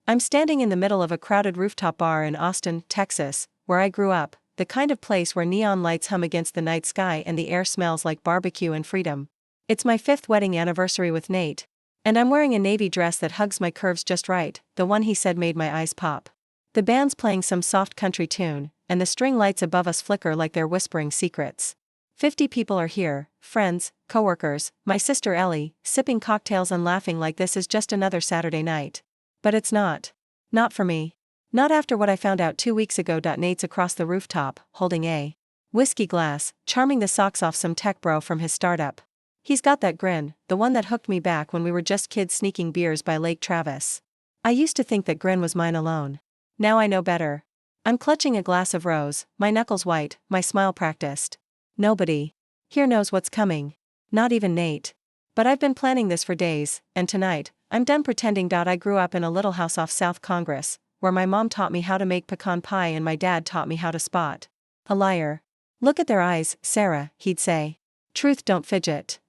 I'm standing in the middle of a crowded rooftop bar in Austin, Texas, where I grew up, the kind of place where neon lights hum against the night sky and the air smells like barbecue and freedom. It's my 5th wedding anniversary with Nate. And I'm wearing a navy dress that hugs my curves just right, the one he said made my eyes pop. The band's playing some soft country tune, and the string lights above us flicker like they're whispering secrets. 50 people are here, friends, coworkers, my sister Ellie, sipping cocktails and laughing like this is just another Saturday night. But it's not. Not for me. Not after what I found out 2 weeks ago. Nate's across the rooftop, holding a whiskey glass, charming the socks off some tech bro from his startup. He's got that grin, the one that hooked me back when we were just kids sneaking beers by Lake Travis. I used to think that grin was mine alone. Now I know better. I'm clutching a glass of rose, my knuckles white, my smile practiced. Nobody here knows what's coming. Not even Nate. But I've been planning this for days, and tonight, I'm done pretending. I grew up in a little house off South Congress, where my mom taught me how to make pecan pie and my dad taught me how to spot a liar. Look at their eyes, Sarah, he'd say. Truth, don't fidget.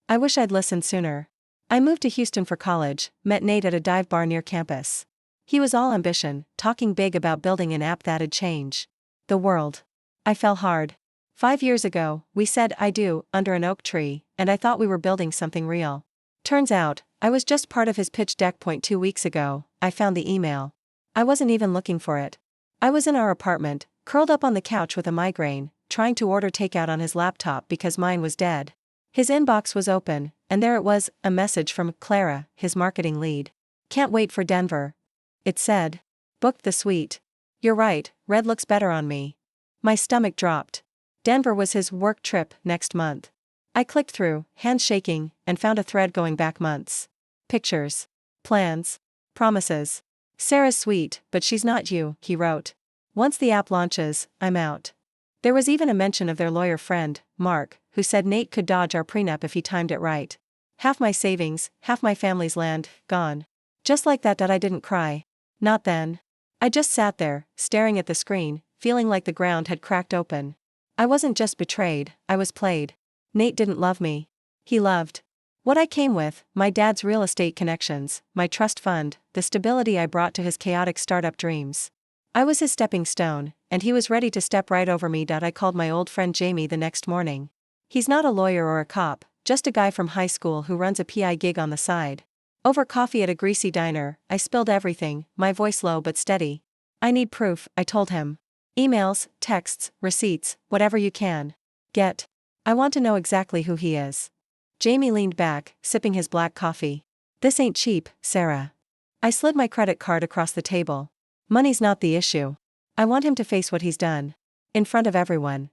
I wish I'd listened sooner. I moved to Houston for college, met Nate at a dive bar near campus. He was all ambition, talking big about building an app that'd change the world. I fell hard. 5 years ago, we said I do, under an oak tree, and I thought we were building something real. Turns out, I was just part of his pitch deck. 2 weeks ago, I found the email. I wasn't even looking for it. I was in our apartment, curled up on the couch with a migraine, trying to order takeout on his laptop because mine was dead. His inbox was open, and there it was, a message from Clara, his marketing lead. Can't wait for Denver. It said. Booked the suite. You're right, red looks better on me. My stomach dropped. Denver was his work trip next month. I clicked through, hands shaking, and found a thread going back months. Pictures. Plans. Promises. Sarah's sweet, but she's not you, he wrote. Once the app launches, I'm out. There was even a mention of their lawyer friend, Mark, who said Nate could dodge our prenup if he timed it right. Half my savings, half my family's land, gone. Just like that. I didn't cry. Not then. I just sat there, staring at the screen, feeling like the ground had cracked open. I wasn't just betrayed, I was played. Nate didn't love me. He loved what I came with, my dad's real estate connections, my trust fund, the stability I brought to his chaotic startup dreams. I was his stepping stone, and he was ready to step right over me. I called my old friend Jamie the next morning. He's not a lawyer or a cop, just a guy from high school who runs a PI gig on the side. Over coffee at a greasy diner, I spilled everything, my voice low but steady. I need proof, I told him. Emails, texts, receipts, whatever you can get. I want to know exactly who he is. Jamie leaned back, sipping his black coffee. This ain't cheap, Sarah. I slid my credit card across the table. Money's not the issue. I want him to face what he's done. In front of everyone.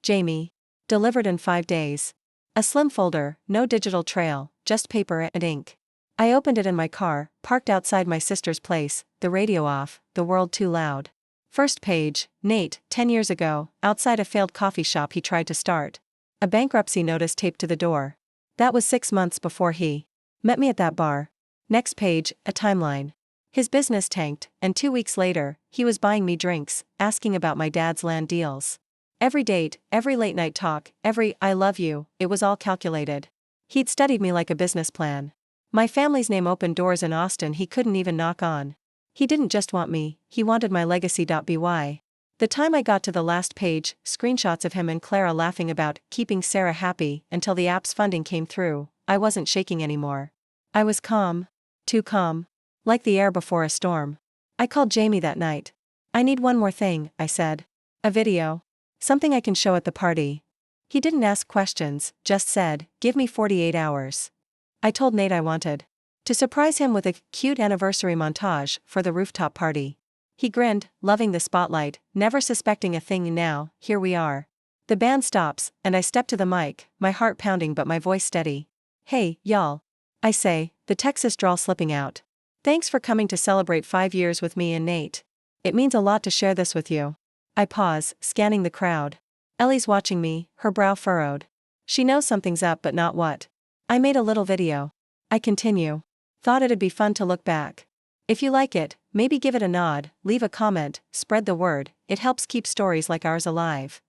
Jamie. Delivered in 5 days. A slim folder, no digital trail, just paper and ink. I opened it in my car, parked outside my sister's place, the radio off, the world too loud. First page, Nate, 10 years ago, outside a failed coffee shop he tried to start. A bankruptcy notice taped to the door. That was 6 months before he met me at that bar. Next page, a timeline. His business tanked, and 2 weeks later, he was buying me drinks, asking about my dad's land deals. Every date, every late night talk, every I love you, it was all calculated. He'd studied me like a business plan. My family's name opened doors in Austin he couldn't even knock on. He didn't just want me, he wanted my legacy. By the time I got to the last page, screenshots of him and Clara laughing about keeping Sarah happy until the app's funding came through, I wasn't shaking anymore. I was calm. Too calm. Like the air before a storm. I called Jamie that night. I need one more thing, I said. A video. Something I can show at the party. He didn't ask questions, just said, give me 48 hours. I told Nate I wanted to surprise him with a cute anniversary montage for the rooftop party. He grinned, loving the spotlight, never suspecting a thing. Now, here we are. The band stops, and I step to the mic, my heart pounding but my voice steady. Hey, y'all. I say, the Texas drawl slipping out. Thanks for coming to celebrate 5 years with me and Nate. It means a lot to share this with you. I pause, scanning the crowd. Ellie's watching me, her brow furrowed. She knows something's up but not what. I made a little video. I continue. Thought it'd be fun to look back. If you like it, maybe give it a nod, leave a comment, spread the word, it helps keep stories like ours alive.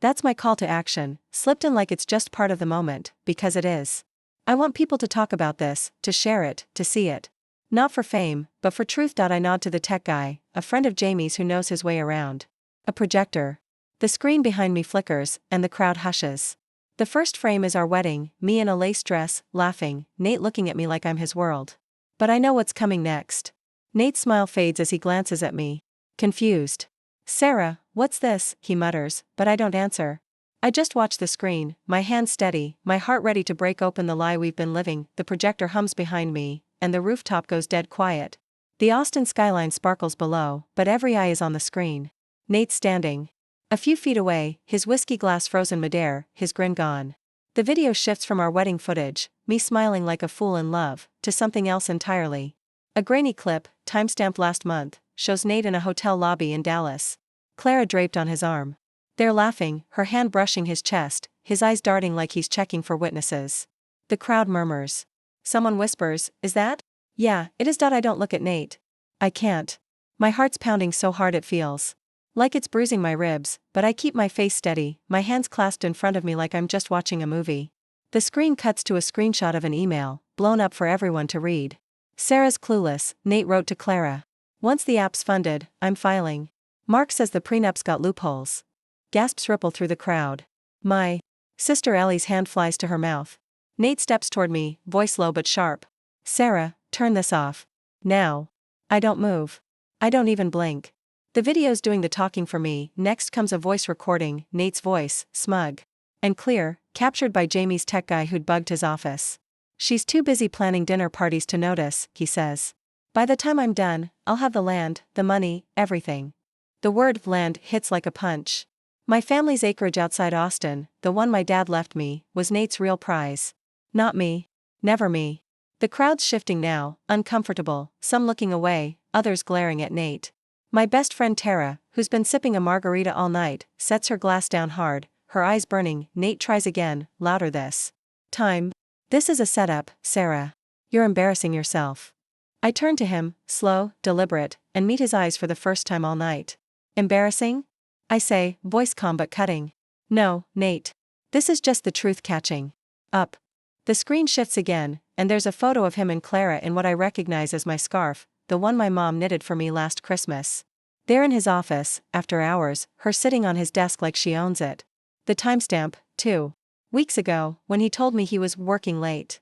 That's my call to action, slipped in like it's just part of the moment, because it is. I want people to talk about this, to share it, to see it. Not for fame, but for truth. I nod to the tech guy, a friend of Jamie's who knows his way around. A projector. The screen behind me flickers, and the crowd hushes. The first frame is our wedding, me in a lace dress, laughing, Nate looking at me like I'm his world. But I know what's coming next. Nate's smile fades as he glances at me. Confused. Sarah, what's this? He mutters, but I don't answer. I just watch the screen, my hands steady, my heart ready to break open the lie we've been living. The projector hums behind me, and the rooftop goes dead quiet. The Austin skyline sparkles below, but every eye is on the screen. Nate's standing a few feet away, his whiskey glass frozen midair, his grin gone. The video shifts from our wedding footage, me smiling like a fool in love, to something else entirely. A grainy clip, timestamped last month, shows Nate in a hotel lobby in Dallas. Clara draped on his arm. They're laughing, her hand brushing his chest, his eyes darting like he's checking for witnesses. The crowd murmurs. Someone whispers, "Is that?" "Yeah, it is." I don't look at Nate. I can't. My heart's pounding so hard it feels like it's bruising my ribs, but I keep my face steady, my hands clasped in front of me like I'm just watching a movie. The screen cuts to a screenshot of an email, blown up for everyone to read. Sarah's clueless, Nate wrote to Clara. Once the app's funded, I'm filing. Mark says the prenup's got loopholes. Gasps ripple through the crowd. My sister Ellie's hand flies to her mouth. Nate steps toward me, voice low but sharp. Sarah, turn this off. Now. I don't move. I don't even blink. The video's doing the talking for me. Next comes a voice recording, Nate's voice, smug and clear, captured by Jamie's tech guy who'd bugged his office. She's too busy planning dinner parties to notice, he says. By the time I'm done, I'll have the land, the money, everything. The word land hits like a punch. My family's acreage outside Austin, the one my dad left me, was Nate's real prize. Not me. Never me. The crowd's shifting now, uncomfortable, some looking away, others glaring at Nate. My best friend Tara, who's been sipping a margarita all night, sets her glass down hard, her eyes burning. Nate tries again, louder this time. This is a setup, Sarah. You're embarrassing yourself. I turn to him, slow, deliberate, and meet his eyes for the first time all night. Embarrassing? I say, voice calm but cutting. No, Nate. This is just the truth catching up. The screen shifts again, and there's a photo of him and Clara in what I recognize as my scarf, the one my mom knitted for me last Christmas. There in his office, after hours, her sitting on his desk like she owns it. The timestamp, 2 weeks ago, when he told me he was working late.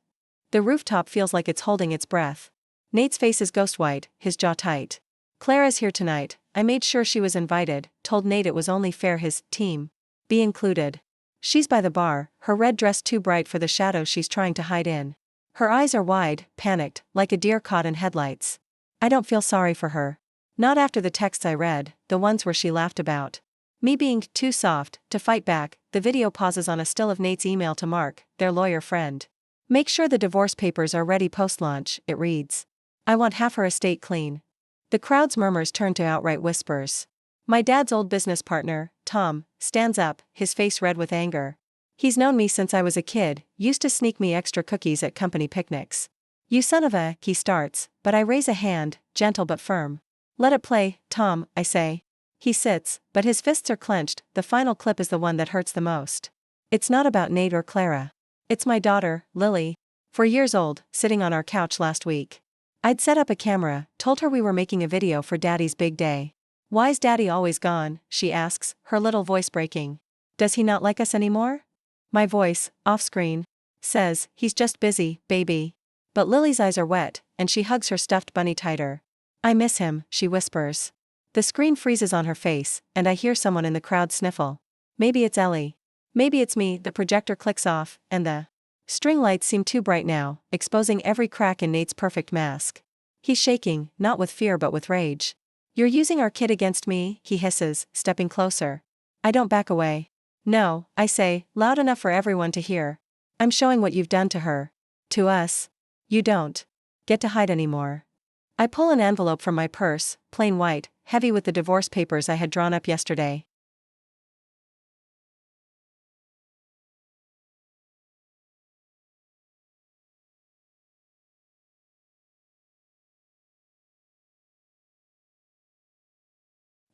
The rooftop feels like it's holding its breath. Nate's face is ghost white, his jaw tight. Clara's here tonight. I made sure she was invited, told Nate it was only fair his team be included. She's by the bar, her red dress too bright for the shadows she's trying to hide in. Her eyes are wide, panicked, like a deer caught in headlights. I don't feel sorry for her. Not after the texts I read, the ones where she laughed about me being too soft to fight back. The video pauses on a still of Nate's email to Mark, their lawyer friend. Make sure the divorce papers are ready post-launch, it reads. I want half her estate clean. The crowd's murmurs turn to outright whispers. My dad's old business partner, Tom, stands up, his face red with anger. He's known me since I was a kid, used to sneak me extra cookies at company picnics. You son of a, he starts, but I raise a hand, gentle but firm. Let it play, Tom, I say. He sits, but his fists are clenched. The final clip is the one that hurts the most. It's not about Nate or Clara. It's my daughter, Lily. 4 years old, sitting on our couch last week. I'd set up a camera, told her we were making a video for Daddy's big day. Why's Daddy always gone, she asks, her little voice breaking. Does he not like us anymore? My voice, off-screen, says, he's just busy, baby. But Lily's eyes are wet, and she hugs her stuffed bunny tighter. I miss him, she whispers. The screen freezes on her face, and I hear someone in the crowd sniffle. Maybe it's Ellie. Maybe it's me. The projector clicks off, and the string lights seem too bright now, exposing every crack in Nate's perfect mask. He's shaking, not with fear but with rage. You're using our kid against me, he hisses, stepping closer. I don't back away. No, I say, loud enough for everyone to hear. I'm showing what you've done to her. To us. You don't get to hide anymore. I pull an envelope from my purse, plain white, heavy with the divorce papers I had drawn up yesterday.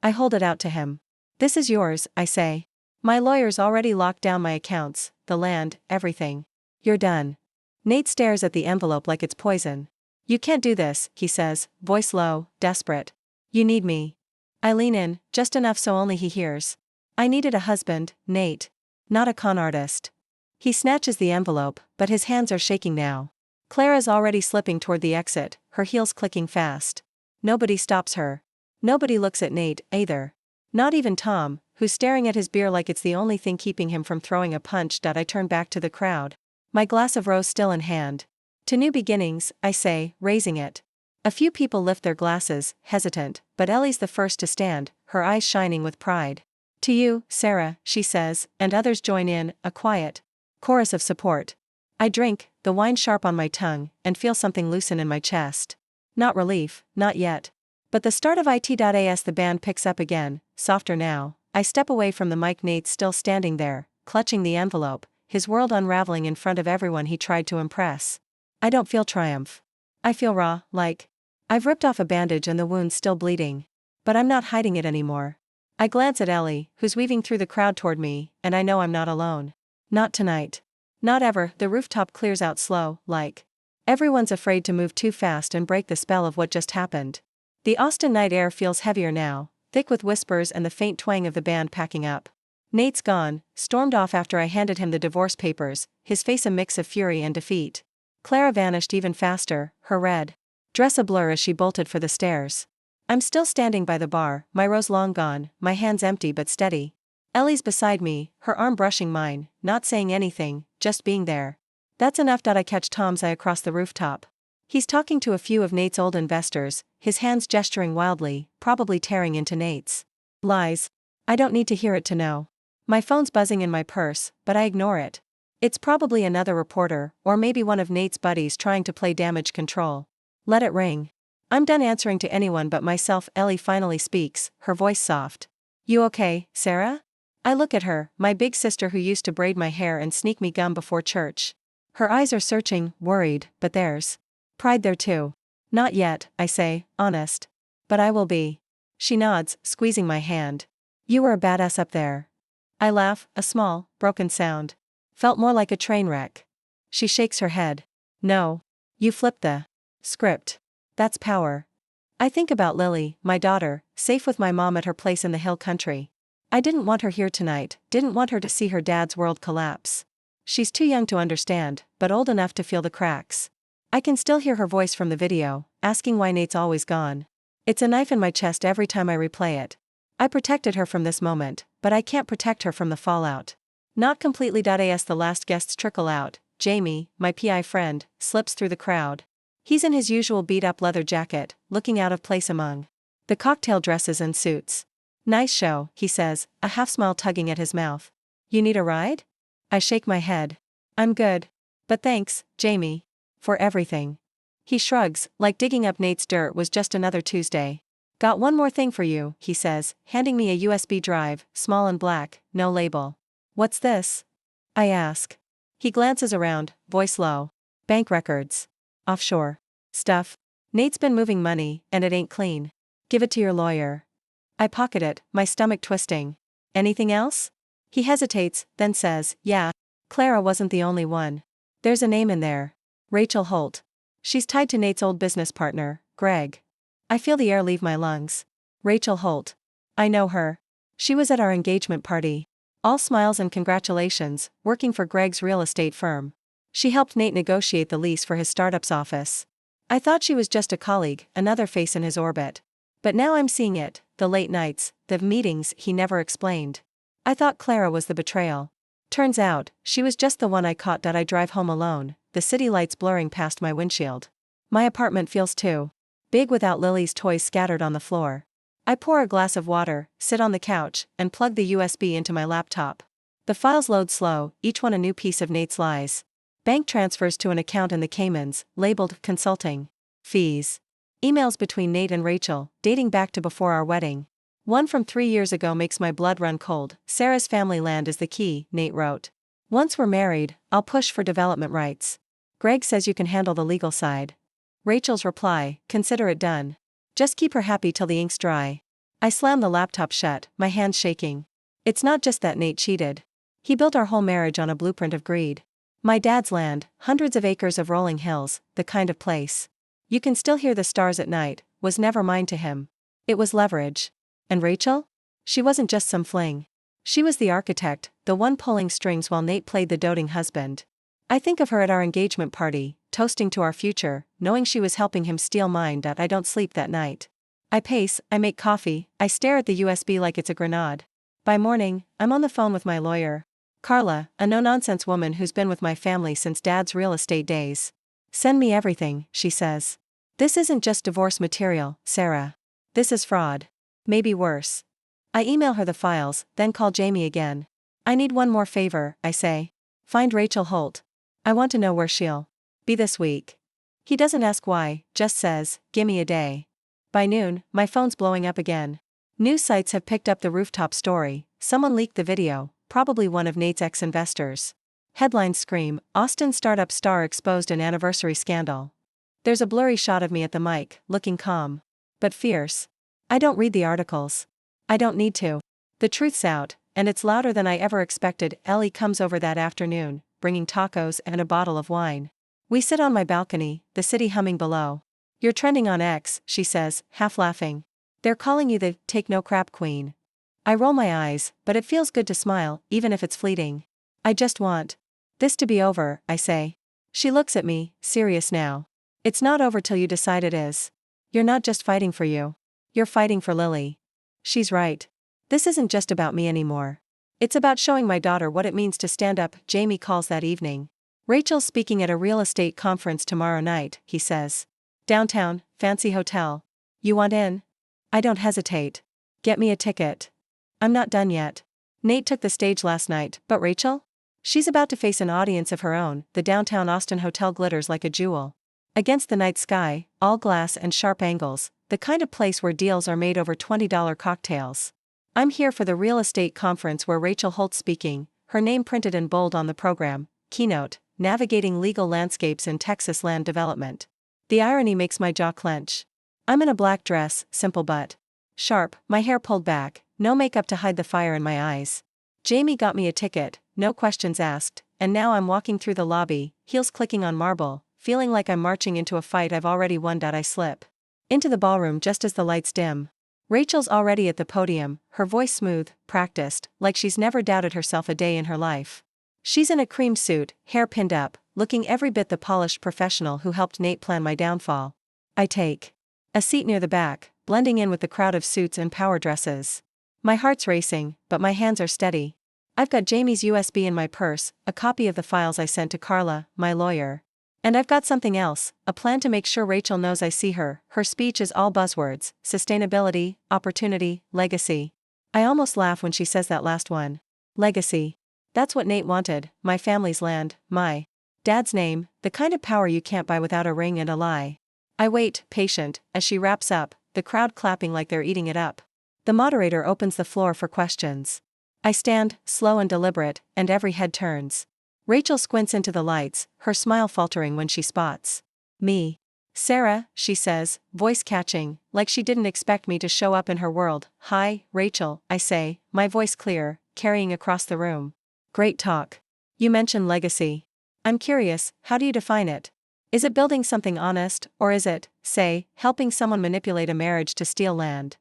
I hold it out to him. This is yours, I say. My lawyer's already locked down my accounts, the land, everything. You're done. Nate stares at the envelope like it's poison. You can't do this, he says, voice low, desperate. You need me. I lean in, just enough so only he hears. I needed a husband, Nate. Not a con artist. He snatches the envelope, but his hands are shaking now. Clara's already slipping toward the exit, her heels clicking fast. Nobody stops her. Nobody looks at Nate, either. Not even Tom, who's staring at his beer like it's the only thing keeping him from throwing a punch. I turn back to the crowd. My glass of rose still in hand. To new beginnings, I say, raising it. A few people lift their glasses, hesitant, but Ellie's the first to stand, her eyes shining with pride. To you, Sarah, she says, and others join in, a quiet chorus of support. I drink, the wine sharp on my tongue, and feel something loosen in my chest. Not relief, not yet. But the start of it.as the band picks up again, softer now. I step away from the mic. Nate's still standing there, clutching the envelope, his world unraveling in front of everyone he tried to impress. I don't feel triumph. I feel raw, like I've ripped off a bandage and the wound's still bleeding. But I'm not hiding it anymore. I glance at Ellie, who's weaving through the crowd toward me, and I know I'm not alone. Not tonight. Not ever. The rooftop clears out slow, like everyone's afraid to move too fast and break the spell of what just happened. The Austin night air feels heavier now, thick with whispers and the faint twang of the band packing up. Nate's gone, stormed off after I handed him the divorce papers, his face a mix of fury and defeat. Clara vanished even faster, her red dress a blur as she bolted for the stairs. I'm still standing by the bar, my rose long gone, my hands empty but steady. Ellie's beside me, her arm brushing mine, not saying anything, just being there. That's enough. I catch Tom's eye across the rooftop. He's talking to a few of Nate's old investors, his hands gesturing wildly, probably tearing into Nate's lies. I don't need to hear it to know. My phone's buzzing in my purse, but I ignore it. It's probably another reporter, or maybe one of Nate's buddies trying to play damage control. Let it ring. I'm done answering to anyone but myself. Ellie finally speaks, her voice soft. You okay, Sarah? I look at her, my big sister who used to braid my hair and sneak me gum before church. Her eyes are searching, worried, but there's pride there too. Not yet, I say, honest. But I will be. She nods, squeezing my hand. You were a badass up there. I laugh, a small, broken sound. Felt more like a train wreck. She shakes her head. No. You flipped the script. That's power. I think about Lily, my daughter, safe with my mom at her place in the hill country. I didn't want her here tonight, didn't want her to see her dad's world collapse. She's too young to understand, but old enough to feel the cracks. I can still hear her voice from the video, asking why Nate's always gone. It's a knife in my chest every time I replay it. I protected her from this moment, but I can't protect her from the fallout. Not completely. As the last guests trickle out, Jamie, my PI friend, slips through the crowd. He's in his usual beat-up leather jacket, looking out of place among the cocktail dresses and suits. Nice show, he says, a half-smile tugging at his mouth. You need a ride? I shake my head. I'm good. But thanks, Jamie. For everything. He shrugs, like digging up Nate's dirt was just another Tuesday. Got one more thing for you, he says, handing me a USB drive, small and black, no label. What's this? I ask. He glances around, voice low. Bank records. Offshore stuff. Nate's been moving money, and it ain't clean. Give it to your lawyer. I pocket it, my stomach twisting. Anything else? He hesitates, then says, yeah. Clara wasn't the only one. There's a name in there. Rachel Holt. She's tied to Nate's old business partner, Greg. I feel the air leave my lungs. Rachel Holt. I know her. She was at our engagement party. All smiles and congratulations, working for Greg's real estate firm. She helped Nate negotiate the lease for his startup's office. I thought she was just a colleague, another face in his orbit. But now I'm seeing it, the late nights, the meetings he never explained. I thought Clara was the betrayal. Turns out, she was just the one I caught. I drive home alone, the city lights blurring past my windshield. My apartment feels too big without Lily's toys scattered on the floor. I pour a glass of water, sit on the couch, and plug the USB into my laptop. The files load slow, each one a new piece of Nate's lies. Bank transfers to an account in the Caymans, labeled consulting fees. Emails between Nate and Rachel, dating back to before our wedding. One from 3 years ago makes my blood run cold. Sarah's family land is the key, Nate wrote. Once we're married, I'll push for development rights. Greg says you can handle the legal side. Rachel's reply, consider it done. Just keep her happy till the ink's dry. I slam the laptop shut, my hands shaking. It's not just that Nate cheated. He built our whole marriage on a blueprint of greed. My dad's land, hundreds of acres of rolling hills, the kind of place "You can still hear the stars at night," was never mine to him. It was leverage. And Rachel? She wasn't just some fling. She was the architect, the one pulling strings while Nate played the doting husband. I think of her at our engagement party, toasting to our future, knowing she was helping him steal mine. I don't sleep that night. I pace, I make coffee, I stare at the USB like it's a grenade. By morning, I'm on the phone with my lawyer. Carla, a no-nonsense woman who's been with my family since Dad's real estate days. "Send me everything," she says. "This isn't just divorce material, Sarah. This is fraud. Maybe worse." I email her the files, then call Jamie again. "I need one more favor," I say. "Find Rachel Holt. I want to know where she'll be this week." He doesn't ask why, just says, "Gimme a day." By noon, my phone's blowing up again. News sites have picked up the rooftop story. Someone leaked the video, probably one of Nate's ex-investors. Headlines scream, "Austin startup star exposed in anniversary scandal." There's a blurry shot of me at the mic, looking calm. But fierce. I don't read the articles. I don't need to. The truth's out, and it's louder than I ever expected. Ellie comes over that afternoon, bringing tacos and a bottle of wine. We sit on my balcony, the city humming below. "You're trending on X," she says, half laughing. "They're calling you the take no crap queen." I roll my eyes, but it feels good to smile, even if it's fleeting. "I just want this to be over," I say. She looks at me, serious now. "It's not over till you decide it is. You're not just fighting for you. You're fighting for Lily." She's right. This isn't just about me anymore. It's about showing my daughter what it means to stand up. Jamie calls that evening. "Rachel's speaking at a real estate conference tomorrow night," he says. "Downtown, fancy hotel. You want in?" I don't hesitate. "Get me a ticket." I'm not done yet. Nate took the stage last night, but Rachel? She's about to face an audience of her own. The downtown Austin hotel glitters like a jewel. Against the night sky, all glass and sharp angles, the kind of place where deals are made over $20 cocktails. I'm here for the real estate conference where Rachel Holt's speaking, her name printed in bold on the program, keynote, "Navigating Legal Landscapes in Texas Land Development." The irony makes my jaw clench. I'm in a black dress, simple but sharp, my hair pulled back, no makeup to hide the fire in my eyes. Jamie got me a ticket, no questions asked, and now I'm walking through the lobby, heels clicking on marble, feeling like I'm marching into a fight I've already won. I slip into the ballroom just as the lights dim. Rachel's already at the podium, her voice smooth, practiced, like she's never doubted herself a day in her life. She's in a cream suit, hair pinned up, looking every bit the polished professional who helped Nate plan my downfall. I take a seat near the back, blending in with the crowd of suits and power dresses. My heart's racing, but my hands are steady. I've got Jamie's USB in my purse, a copy of the files I sent to Carla, my lawyer. And I've got something else, a plan to make sure Rachel knows I see her. Her speech is all buzzwords: sustainability, opportunity, legacy. I almost laugh when she says that last one. Legacy. That's what Nate wanted, my family's land, my dad's name, the kind of power you can't buy without a ring and a lie. I wait, patient, as she wraps up, the crowd clapping like they're eating it up. The moderator opens the floor for questions. I stand, slow and deliberate, and every head turns. Rachel squints into the lights, her smile faltering when she spots me. "Sarah," she says, voice catching, like she didn't expect me to show up in her world. "Hi, Rachel," I say, my voice clear, carrying across the room. "Great talk. You mentioned legacy. I'm curious, how do you define it? Is it building something honest, or is it, say, helping someone manipulate a marriage to steal land?"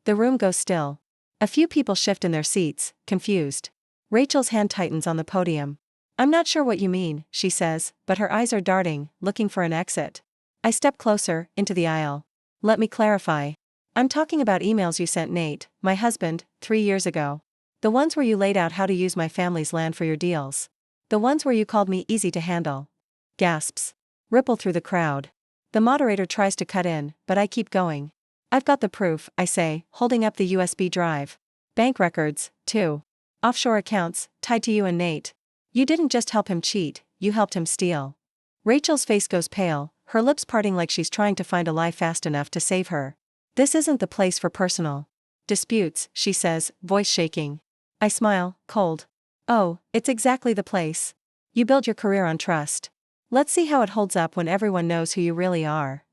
The room goes still. A few people shift in their seats, confused. Rachel's hand tightens on the podium. "I'm not sure what you mean," she says, but her eyes are darting, looking for an exit. I step closer, into the aisle. "Let me clarify. I'm talking about emails you sent Nate, my husband, 3 years ago. The ones where you laid out how to use my family's land for your deals. The ones where you called me easy to handle." Gasps ripple through the crowd. The moderator tries to cut in, but I keep going. "I've got the proof," I say, holding up the USB drive. "Bank records, too. Offshore accounts, tied to you and Nate. You didn't just help him cheat, you helped him steal." Rachel's face goes pale, her lips parting like she's trying to find a lie fast enough to save her. "This isn't the place for personal disputes," she says, voice shaking. I smile, cold. "Oh, it's exactly the place. You build your career on trust. Let's see how it holds up when everyone knows who you really are."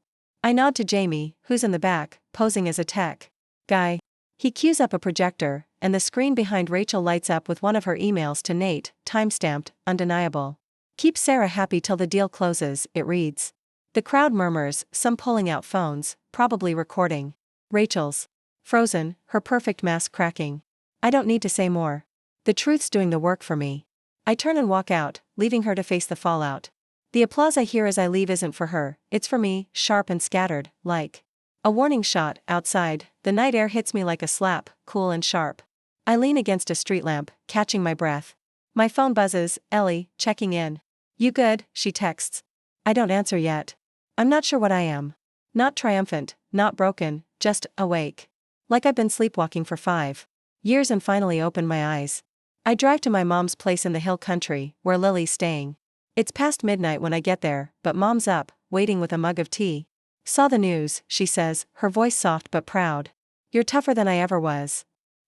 I nod to Jamie, who's in the back, posing as a tech guy. He cues up a projector, and the screen behind Rachel lights up with one of her emails to Nate, time-stamped, undeniable. "Keep Sarah happy till the deal closes," it reads. The crowd murmurs, some pulling out phones, probably recording. Rachel's frozen, her perfect mask cracking. I don't need to say more. The truth's doing the work for me. I turn and walk out, leaving her to face the fallout. The applause I hear as I leave isn't for her, it's for me, sharp and scattered, like a warning shot. Outside, the night air hits me like a slap, cool and sharp. I lean against a street lamp, catching my breath. My phone buzzes, Ellie, checking in. You good? She texts. I don't answer yet. I'm not sure what I am. Not triumphant, not broken, just awake. Like I've been sleepwalking for 5 years and finally opened my eyes. I drive to my mom's place in the hill country, where Lily's staying. It's past midnight when I get there, but Mom's up, waiting with a mug of tea. Saw the news, she says, her voice soft but proud. You're tougher than I ever was.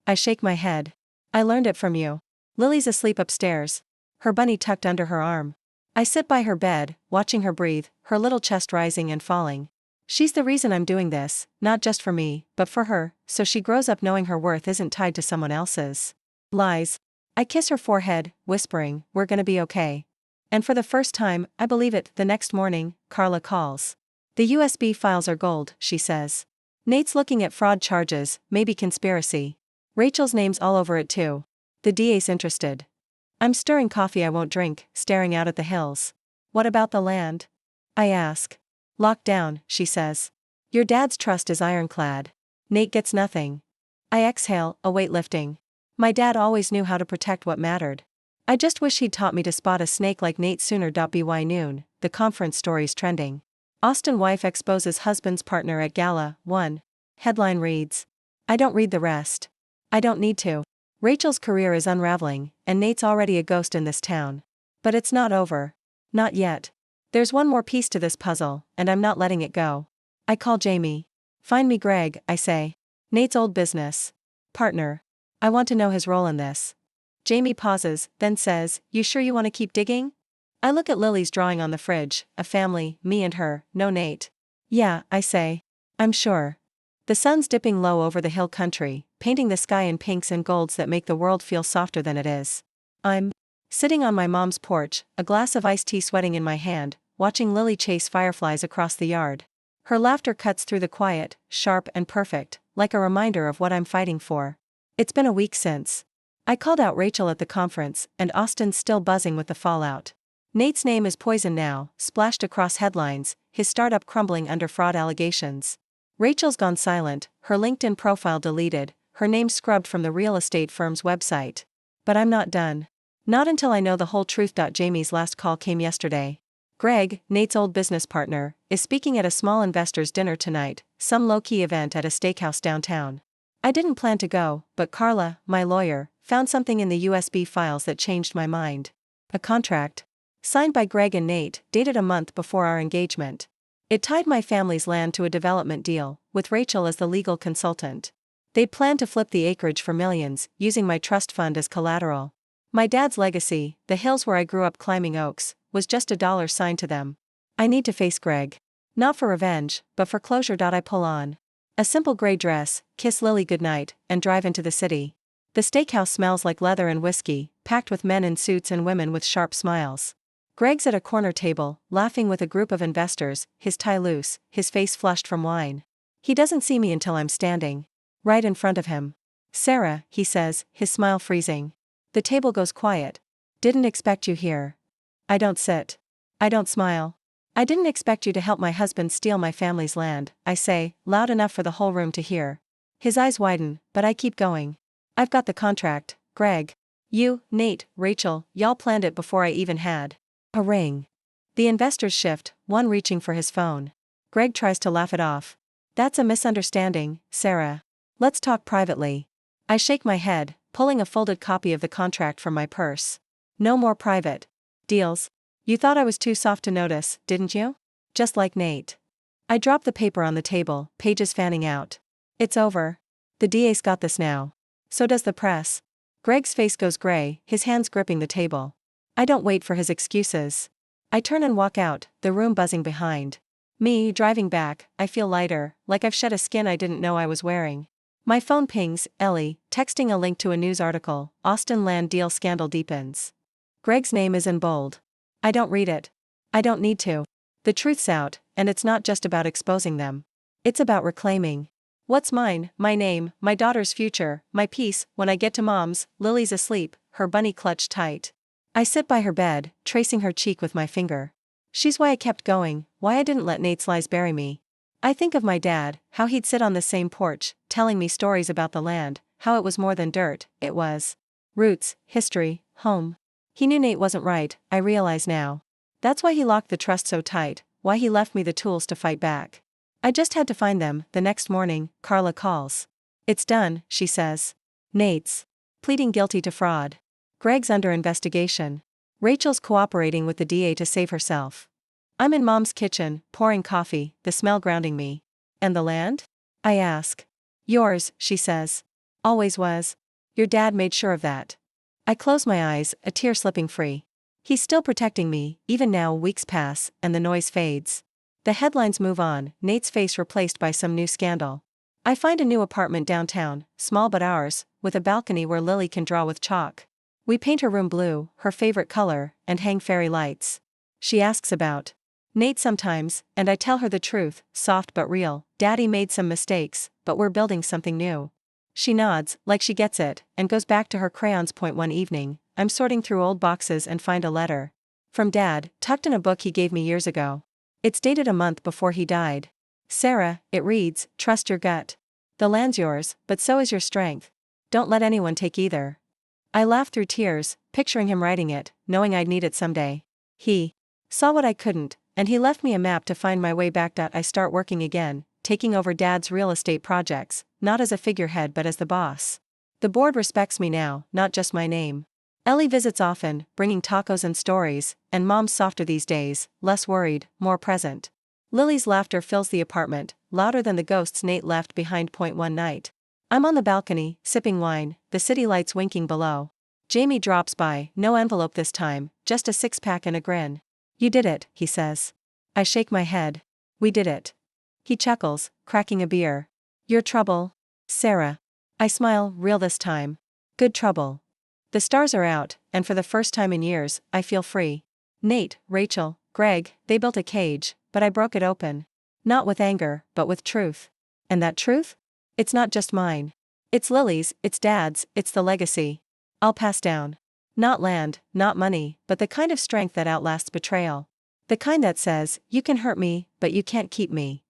I shake my head. I learned it from you. Lily's asleep upstairs, her bunny tucked under her arm. I sit by her bed, watching her breathe, her little chest rising and falling. She's the reason I'm doing this, not just for me, but for her, so she grows up knowing her worth isn't tied to someone else's lies. I kiss her forehead, whispering, we're gonna be okay. And for the first time, I believe it. The next morning, Carla calls. The USB files are gold, she says. Nate's looking at fraud charges, maybe conspiracy. Rachel's name's all over it too. The DA's interested. I'm stirring coffee I won't drink, staring out at the hills. What about the land? I ask. Locked down, she says. Your dad's trust is ironclad. Nate gets nothing. I exhale, a weight lifting. My dad always knew how to protect what mattered. I just wish he'd taught me to spot a snake like Nate sooner. By noon, the conference stories trending. Austin wife exposes husband's partner at gala, 1. Headline reads. I don't read the rest. I don't need to. Rachel's career is unraveling, and Nate's already a ghost in this town. But it's not over. Not yet. There's one more piece to this puzzle, and I'm not letting it go. I call Jamie. Find me Greg, I say. Nate's old business partner. I want to know his role in this. Jamie pauses, then says, you sure you want to keep digging? I look at Lily's drawing on the fridge, a family, me and her, no Nate. Yeah, I say. I'm sure. The sun's dipping low over the hill country, painting the sky in pinks and golds that make the world feel softer than it is. I'm sitting on my mom's porch, a glass of iced tea sweating in my hand, watching Lily chase fireflies across the yard. Her laughter cuts through the quiet, sharp and perfect, like a reminder of what I'm fighting for. It's been a week since I called out Rachel at the conference, and Austin's still buzzing with the fallout. Nate's name is poison now, splashed across headlines, his startup crumbling under fraud allegations. Rachel's gone silent, her LinkedIn profile deleted, her name scrubbed from the real estate firm's website. But I'm not done. Not until I know the whole truth. Jamie's last call came yesterday. Greg, Nate's old business partner, is speaking at a small investors' dinner tonight, some low-key event at a steakhouse downtown. I didn't plan to go, but Carla, my lawyer, found something in the USB files that changed my mind. A contract. Signed by Greg and Nate, dated a month before our engagement. It tied my family's land to a development deal, with Rachel as the legal consultant. They'd planned to flip the acreage for millions, using my trust fund as collateral. My dad's legacy, the hills where I grew up climbing oaks, was just a dollar sign to them. I need to face Greg. Not for revenge, but for closure. I pull on a simple gray dress, kiss Lily goodnight, and drive into the city. The steakhouse smells like leather and whiskey, packed with men in suits and women with sharp smiles. Greg's at a corner table, laughing with a group of investors, his tie loose, his face flushed from wine. He doesn't see me until I'm standing right in front of him. Sarah, he says, his smile freezing. The table goes quiet. Didn't expect you here. I don't sit. I don't smile. I didn't expect you to help my husband steal my family's land, I say, loud enough for the whole room to hear. His eyes widen, but I keep going. I've got the contract, Greg. You, Nate, Rachel, y'all planned it before I even had a ring. The investors shift, one reaching for his phone. Greg tries to laugh it off. That's a misunderstanding, Sarah. Let's talk privately. I shake my head, pulling a folded copy of the contract from my purse. No more private deals. You thought I was too soft to notice, didn't you? Just like Nate. I drop the paper on the table, pages fanning out. It's over. The DA's got this now. So does the press. Greg's face goes gray, his hands gripping the table. I don't wait for his excuses. I turn and walk out, the room buzzing behind. Me, driving back, I feel lighter, like I've shed a skin I didn't know I was wearing. My phone pings, Ellie, texting a link to a news article, Austin land deal scandal deepens. Greg's name is in bold. I don't read it. I don't need to. The truth's out, and it's not just about exposing them. It's about reclaiming what's mine, my name, my daughter's future, my peace. When I get to Mom's, Lily's asleep, her bunny clutched tight. I sit by her bed, tracing her cheek with my finger. She's why I kept going, why I didn't let Nate's lies bury me. I think of my dad, how he'd sit on the same porch, telling me stories about the land, how it was more than dirt, it was roots, history, home. He knew Nate wasn't right, I realize now. That's why he locked the trust so tight, why he left me the tools to fight back. I just had to find them. The next morning, Carla calls. It's done, she says. Nate's pleading guilty to fraud. Greg's under investigation. Rachel's cooperating with the DA to save herself. I'm in Mom's kitchen, pouring coffee, the smell grounding me. And the land? I ask. Yours, she says. Always was. Your dad made sure of that. I close my eyes, a tear slipping free. He's still protecting me, even now. Weeks pass, and the noise fades. The headlines move on, Nate's face replaced by some new scandal. I find a new apartment downtown, small but ours, with a balcony where Lily can draw with chalk. We paint her room blue, her favorite color, and hang fairy lights. She asks about Nate sometimes, and I tell her the truth, soft but real. Daddy made some mistakes, but we're building something new. She nods, like she gets it, and goes back to her crayons. One evening, I'm sorting through old boxes and find a letter. From Dad, tucked in a book he gave me years ago. It's dated a month before he died. Sarah, it reads, trust your gut. The land's yours, but so is your strength. Don't let anyone take either. I laugh through tears, picturing him writing it, knowing I'd need it someday. He saw what I couldn't, and he left me a map to find my way back. I start working again, taking over Dad's real estate projects, not as a figurehead but as the boss. The board respects me now, not just my name. Ellie visits often, bringing tacos and stories, and Mom's softer these days, less worried, more present. Lily's laughter fills the apartment, louder than the ghosts Nate left behind. One night. I'm on the balcony, sipping wine, the city lights winking below. Jamie drops by, no envelope this time, just a six-pack and a grin. You did it, he says. I shake my head. We did it. He chuckles, cracking a beer. Your trouble, Sarah. I smile, real this time. Good trouble. The stars are out, and for the first time in years, I feel free. Nate, Rachel, Greg, they built a cage, but I broke it open. Not with anger, but with truth. And that truth? It's not just mine. It's Lily's, it's Dad's, it's the legacy I'll pass down. Not land, not money, but the kind of strength that outlasts betrayal. The kind that says, you can hurt me, but you can't keep me.